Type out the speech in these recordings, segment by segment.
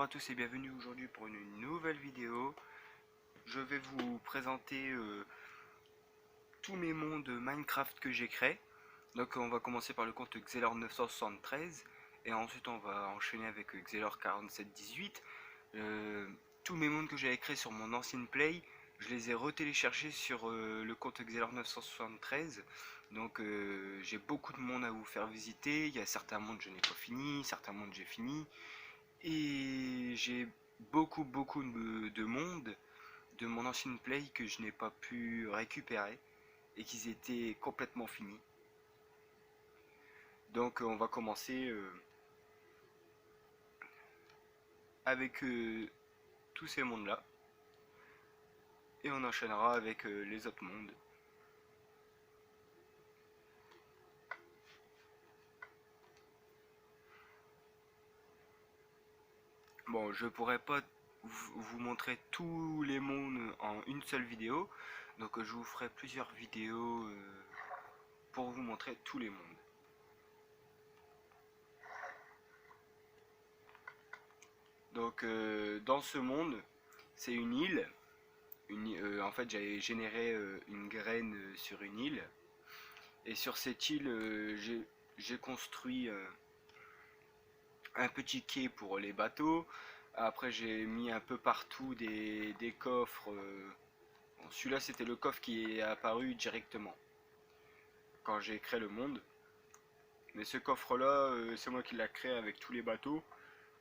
à tous et bienvenue aujourd'hui pour une nouvelle vidéo. Je vais vous présenter tous mes mondes Minecraft que j'ai créés. Donc on va commencer par le compte Xelor 973 et ensuite on va enchaîner avec Xelor 4718. Tous mes mondes que j'avais créés sur mon ancienne play, je les ai retéléchargés sur le compte Xelor 973. Donc j'ai beaucoup de mondes à vous faire visiter. Il y a certains mondes je n'ai pas fini, certains mondes j'ai fini. Et j'ai beaucoup de monde de mon ancienne play que je n'ai pas pu récupérer et qu'ils étaient complètement finis. Donc on va commencer avec tous ces mondes là et on enchaînera avec les autres mondes. Bon, je pourrais pas vous montrer tous les mondes en une seule vidéo, donc je vous ferai plusieurs vidéos pour vous montrer tous les mondes. Donc dans ce monde, c'est une île. En fait, j'avais généré une graine sur une île. Et sur cette île, j'ai construit un petit quai pour les bateaux. Après, j'ai mis un peu partout des coffres. Bon, celui-là, c'était le coffre qui est apparu directement quand j'ai créé le monde. Mais ce coffre-là, c'est moi qui l'ai créé avec tous les bateaux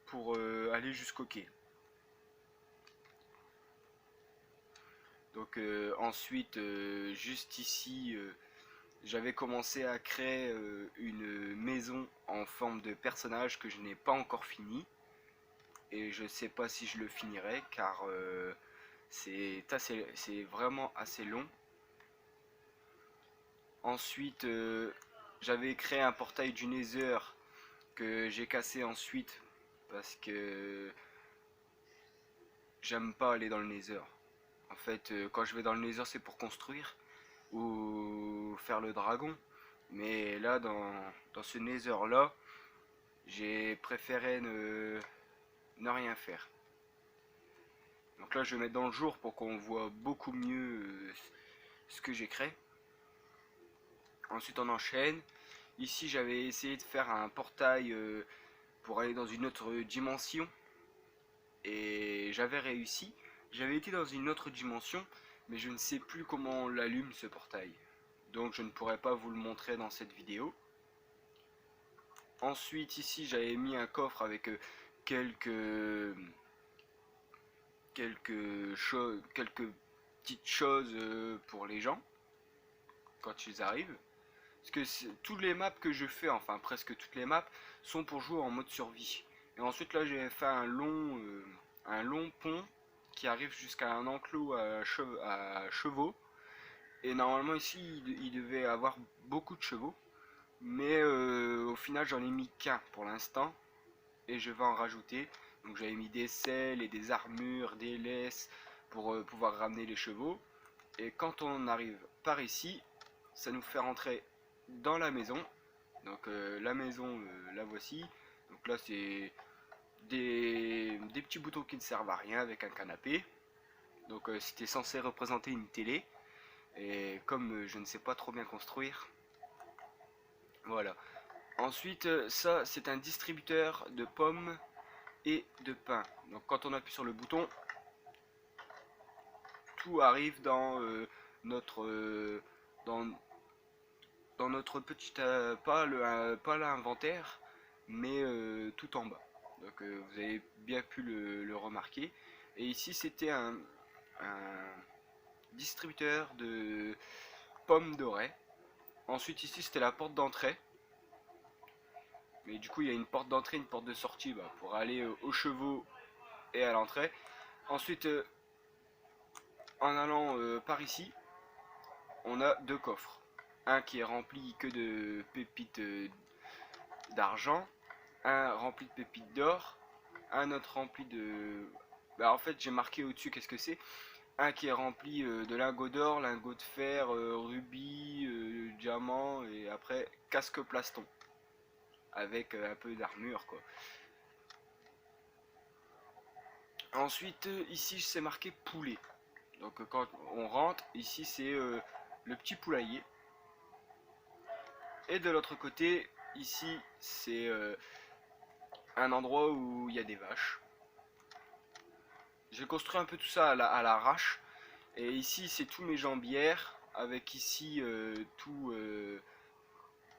pour aller jusqu'au quai. Donc ensuite, juste ici, j'avais commencé à créer une maison en forme de personnage que je n'ai pas encore fini. Et je ne sais pas si je le finirai car c'est vraiment assez long. Ensuite, j'avais créé un portail du Nether que j'ai cassé ensuite parce que j'aime pas aller dans le Nether. En fait, quand je vais dans le Nether, c'est pour construire ou faire le dragon. Mais là, dans ce Nether là, j'ai préféré ne rien faire. Donc là, je vais mettre dans le jour pour qu'on voit beaucoup mieux ce que j'ai créé. Ensuite, on enchaîne. Ici, j'avais essayé de faire un portail pour aller dans une autre dimension. Et j'avais réussi. J'avais été dans une autre dimension, mais je ne sais plus comment on l'allume ce portail. Donc je ne pourrai pas vous le montrer dans cette vidéo. Ensuite ici j'avais mis un coffre avec quelques petites choses pour les gens quand ils arrivent. Parce que toutes les maps que je fais, enfin presque toutes les maps, sont pour jouer en mode survie. Et ensuite là j'ai fait un long pont qui arrive jusqu'à un enclos à chevaux. Et normalement ici il devait avoir beaucoup de chevaux. Mais au final j'en ai mis qu'un pour l'instant. Et je vais en rajouter. Donc j'avais mis des selles et des armures, des laisses pour pouvoir ramener les chevaux. Et quand on arrive par ici, ça nous fait rentrer dans la maison. Donc la maison, la voici. Donc là c'est des petits boutons qui ne servent à rien avec un canapé. Donc c'était censé représenter une télé. Et comme je ne sais pas trop bien construire, voilà. Ensuite, ça c'est un distributeur de pommes et de pain. Donc quand on appuie sur le bouton, tout arrive dans notre dans notre petit pas l'inventaire, mais tout en bas. Donc vous avez bien pu le remarquer. Et ici c'était un distributeur de pommes dorées. Ensuite ici c'était la porte d'entrée. Mais du coup il y a une porte d'entrée, une porte de sortie pour aller aux chevaux et à l'entrée. Ensuite en allant par ici, on a deux coffres. Un qui est rempli que de pépites d'argent, un rempli de pépites d'or, un autre rempli de... en fait j'ai marqué au-dessus qu'est-ce que c'est. Un qui est rempli de lingots d'or, lingots de fer, rubis, diamants et après casque plaston. Avec un peu d'armure quoi. Ensuite, ici c'est marqué poulet. Donc quand on rentre, ici c'est le petit poulailler. Et de l'autre côté, ici c'est un endroit où il y a des vaches. J'ai construit un peu tout ça à l'arrache. Et ici c'est tous mes jambières. Avec ici tout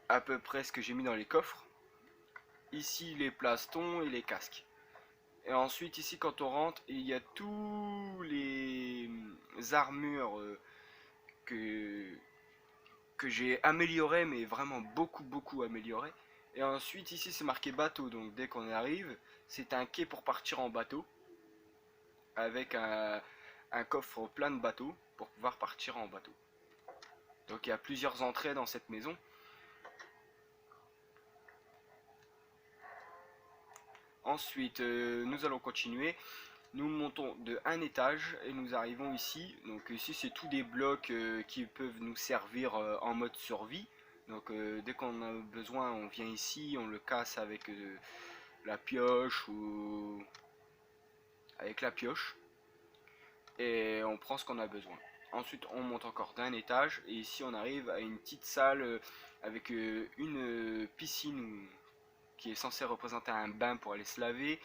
à peu près ce que j'ai mis dans les coffres. Ici les plastons et les casques. Et ensuite ici quand on rentre, il y a tous les armures que, que j'ai amélioré, mais vraiment beaucoup amélioré. Et ensuite ici c'est marqué bateau, donc dès qu'on arrive, c'est un quai pour partir en bateau, avec un coffre plein de bateaux pour pouvoir partir en bateau. Donc il y a plusieurs entrées dans cette maison. Ensuite nous allons continuer. Nous montons de un étage et nous arrivons ici. Donc ici c'est tous des blocs qui peuvent nous servir en mode survie. Donc dès qu'on a besoin, on vient ici, on le casse avec la pioche ou avec la pioche et on prend ce qu'on a besoin. Ensuite on monte encore d'un étage et ici on arrive à une petite salle avec une piscine qui est censée représenter un bain pour aller se laver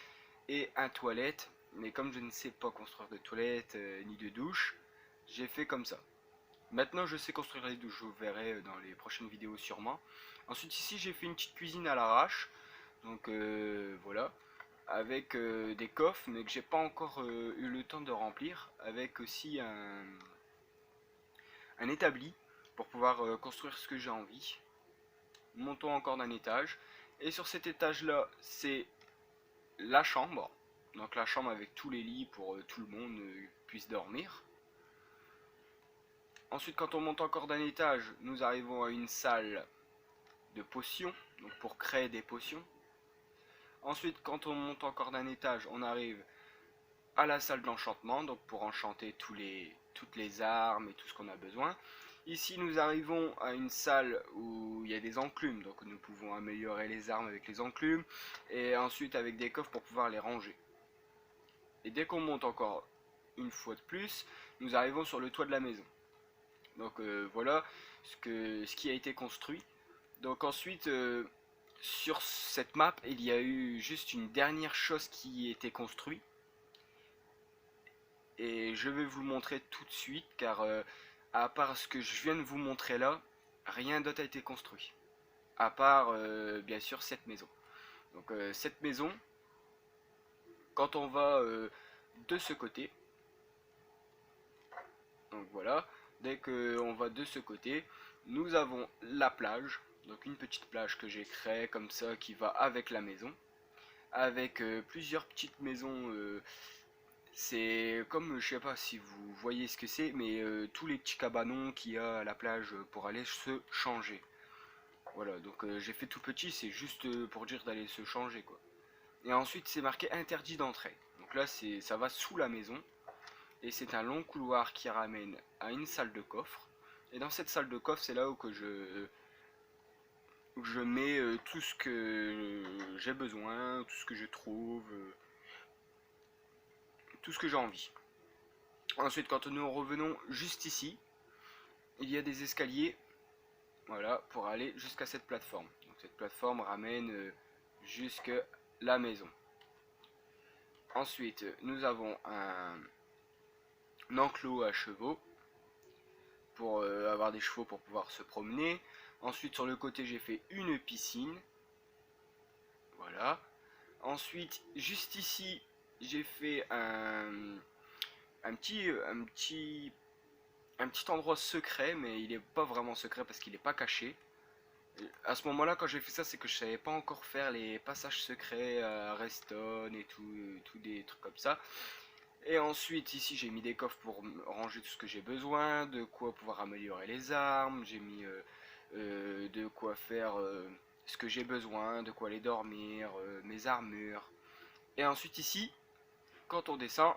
et un toilette. Mais comme je ne sais pas construire de toilette ni de douche, j'ai fait comme ça. Maintenant je sais construire les douches, vous verrez dans les prochaines vidéos sûrement. Ensuite ici j'ai fait une petite cuisine à l'arrache. Donc voilà. Avec des coffres mais que j'ai pas encore eu le temps de remplir. Avec aussi un établi pour pouvoir construire ce que j'ai envie. Montons encore d'un étage. Et sur cet étage là c'est la chambre. Donc la chambre avec tous les lits pour tout le monde puisse dormir. Ensuite quand on monte encore d'un étage, nous arrivons à une salle de potions, donc pour créer des potions. Ensuite quand on monte encore d'un étage, on arrive à la salle d'enchantement, donc pour enchanter toutes les armes et tout ce qu'on a besoin. Ici nous arrivons à une salle où il y a des enclumes, donc nous pouvons améliorer les armes avec les enclumes, et ensuite avec des coffres pour pouvoir les ranger. Et dès qu'on monte encore une fois de plus, nous arrivons sur le toit de la maison. Donc voilà ce qui a été construit. Donc ensuite, sur cette map, il y a eu juste une dernière chose qui a été construite. Et je vais vous le montrer tout de suite, car à part ce que je viens de vous montrer là, rien d'autre a été construit. À part, bien sûr, cette maison. Donc cette maison, quand on va de ce côté, donc voilà, dès qu'on va de ce côté, nous avons la plage, donc une petite plage que j'ai créée comme ça qui va avec la maison, avec plusieurs petites maisons. C'est comme, je sais pas si vous voyez ce que c'est, mais tous les petits cabanons qu'il y a à la plage pour aller se changer. Voilà, donc j'ai fait tout petit, c'est juste pour dire d'aller se changer quoi. Et ensuite c'est marqué interdit d'entrée. Donc là ça va sous la maison. Et c'est un long couloir qui ramène à une salle de coffre. Et dans cette salle de coffre, c'est là où je mets tout ce que j'ai besoin, tout ce que je trouve, tout ce que j'ai envie. Ensuite, quand nous revenons juste ici, il y a des escaliers, voilà, pour aller jusqu'à cette plateforme. Donc cette plateforme ramène jusqu'à la maison. Ensuite, nous avons un enclos à chevaux pour avoir des chevaux pour pouvoir se promener. Ensuite sur le côté j'ai fait une piscine. Voilà. Ensuite juste ici j'ai fait un petit endroit secret, mais il n'est pas vraiment secret parce qu'il n'est pas caché. À ce moment là quand j'ai fait ça c'est que je savais pas encore faire les passages secrets à Reston et tout des trucs comme ça. Et ensuite ici j'ai mis des coffres pour ranger tout ce que j'ai besoin, de quoi pouvoir améliorer les armes, j'ai mis de quoi faire ce que j'ai besoin, de quoi aller dormir, mes armures. Et ensuite ici, quand on descend,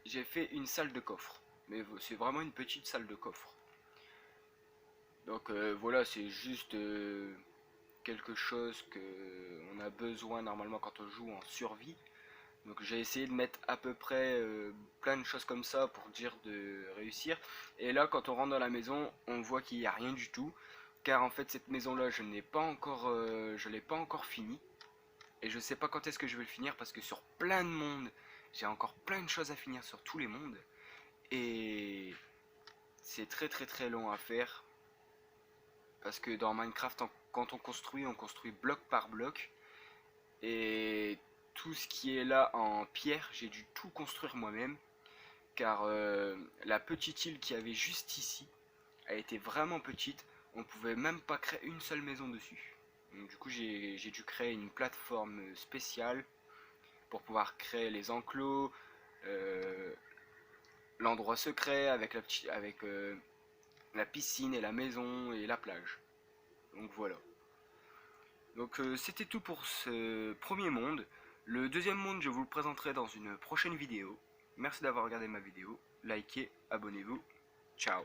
j'ai fait une salle de coffre. Mais c'est vraiment une petite salle de coffre. Donc voilà, c'est juste quelque chose que on a besoin normalement quand on joue en survie. Donc j'ai essayé de mettre à peu près plein de choses comme ça pour dire de réussir. Et là quand on rentre dans la maison, on voit qu'il n'y a rien du tout. Car en fait cette maison là je n'ai pas encore, je l'ai pas encore fini. Et je sais pas quand est-ce que je vais le finir parce que sur plein de mondes, j'ai encore plein de choses à finir sur tous les mondes. Et c'est très très très long à faire. Parce que dans Minecraft, quand on construit bloc par bloc. Et tout ce qui est là en pierre, j'ai dû tout construire moi-même. Car la petite île qui avait juste ici a été vraiment petite. On pouvait même pas créer une seule maison dessus. Donc, du coup, j'ai dû créer une plateforme spéciale pour pouvoir créer les enclos, euh, l'endroit secret avec la piscine et la maison et la plage. Donc voilà. Donc c'était tout pour ce premier monde. Le deuxième monde, je vous le présenterai dans une prochaine vidéo. Merci d'avoir regardé ma vidéo. Likez, abonnez-vous. Ciao.